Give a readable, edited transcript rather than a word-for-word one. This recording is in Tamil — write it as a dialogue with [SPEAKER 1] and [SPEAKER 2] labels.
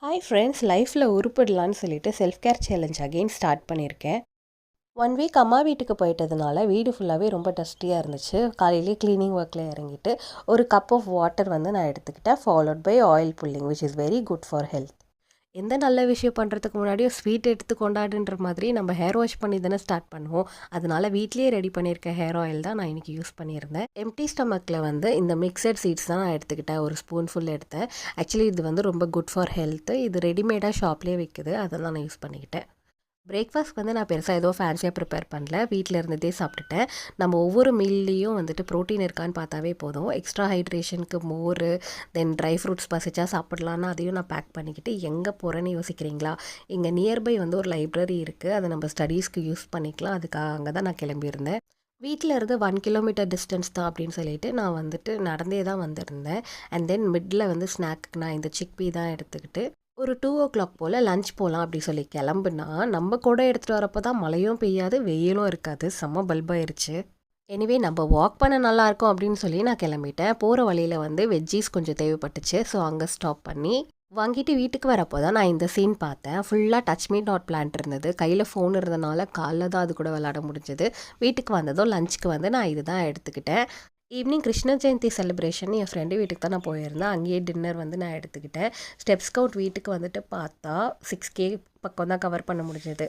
[SPEAKER 1] ஹாய் ஃப்ரெண்ட்ஸ், லைஃப்பில் உருப்பிடலான்னு சொல்லிட்டு self care challenge again start பண்ணியிருக்கேன். 1 வீக் அம்மா வீட்டுக்கு போயிட்டதுனால வீடு ஃபுல்லாகவே ரொம்ப டஸ்டியாக இருந்துச்சு. காலையிலே க்ளீனிங் ஒர்க்கில் இறங்கிட்டு ஒரு கப் ஆஃப் வாட்டர் நான் எடுத்துக்கிட்டேன். Followed by oil pulling which is very good for health. எந்த நல்ல விஷயம் பண்ணுறதுக்கு முன்னாடியும் ஸ்வீட் எடுத்து கொண்டாடுன்ற மாதிரி நம்ம ஹேர் வாஷ் பண்ணி தானே ஸ்டார்ட் பண்ணுவோம். அதனால வீட்லேயே ரெடி பண்ணியிருக்க ஹேர் ஆயில் தான் நான் இன்றைக்கி யூஸ் பண்ணியிருந்தேன். எம்டி ஸ்டமக்கில் இந்த மிக்சட் சீட்ஸ் தான் நான் எடுத்துக்கிட்டேன். ஒரு ஸ்பூன் ஃபுல் எடுத்தேன். ஆக்சுவலி இது ரொம்ப குட் ஃபார் ஹெல்த்து. இது ரெடிமேடாக ஷாப்லேயே விற்குது. அதெல்லாம் நான் யூஸ் பண்ணிக்கிட்டேன். பிரேக்ஃபாஸ்ட் நான் பெருசாக ஏதோ ஃபேன்சியாக ப்ரிப்பேர் பண்ணல. வீட்டில் இருந்ததே சாப்பிட்டுட்டேன். நம்ம ஒவ்வொரு மீல்லையும் ப்ரோட்டீன் இருக்கான்னு பார்த்தாவே போதும். எக்ஸ்ட்ரா ஹைட்ரேஷனுக்கு மோர், தென் ட்ரை ஃப்ரூட்ஸ் பசிச்சா சாப்பிட்லான்னு அதையும் நான் பேக் பண்ணிக்கிட்டு எங்கே போகிறேன்னு யோசிக்கிறீங்களா? இங்கே நியர்பை ஒரு லைப்ரரி இருக்குது. அதை நம்ம ஸ்டடீஸ்க்கு யூஸ் பண்ணிக்கலாம். அதுக்காக அங்கே தான் நான் கிளம்பியிருந்தேன். வீட்டில் இருந்து 1 கிலோமீட்டர் டிஸ்டன்ஸ் தான் அப்படின்னு சொல்லிட்டு நான் நடந்தே தான் வந்திருந்தேன். அண்ட் தென் மிட்டில் ஸ்நாக்கு நான் இந்த சிக்பி தான் எடுத்துக்கிட்டு ஒரு 2 o'clock போல் லஞ்ச் போகலாம் அப்படி சொல்லி கிளம்புனா, நம்ம கூட எடுத்துகிட்டு வரப்போ தான் மழையும் பெய்யாது, வெயிலும் இருக்காது. செம்ம பல்பாயிருச்சு. எனிவே நம்ம வாக் பண்ண நல்லாயிருக்கும் அப்படின்னு சொல்லி நான் கிளம்பிட்டேன். போகிற வழியில் வெஜ்ஜீஸ் கொஞ்சம் தேவைப்பட்டுச்சு. ஸோ அங்கே ஸ்டாப் பண்ணி வாங்கிட்டு வீட்டுக்கு வரப்போ தான் நான் இந்த சீன் பார்த்தேன். ஃபுல்லாக டச் மீ நாட் பிளான்ட் இருந்தது. கையில் ஃபோன் இருந்தனால காலைல தான் அது கூட விளாட முடிஞ்சது. வீட்டுக்கு வந்ததும் லஞ்சுக்கு நான் இது தான் எடுத்துக்கிட்டேன். ஈவினிங் கிருஷ்ண ஜெயந்தி செலிப்ரேஷன் என் ஃப்ரெண்டு வீட்டுக்கு தான் நான் போயிருந்தேன். அங்கேயே டின்னர் நான் எடுத்துக்கிட்டேன். ஸ்டெப்ஸ் கவுண்ட் வீட்டுக்கு பார்த்தா 6K பக்கம் தான் கவர் பண்ண முடிஞ்சது.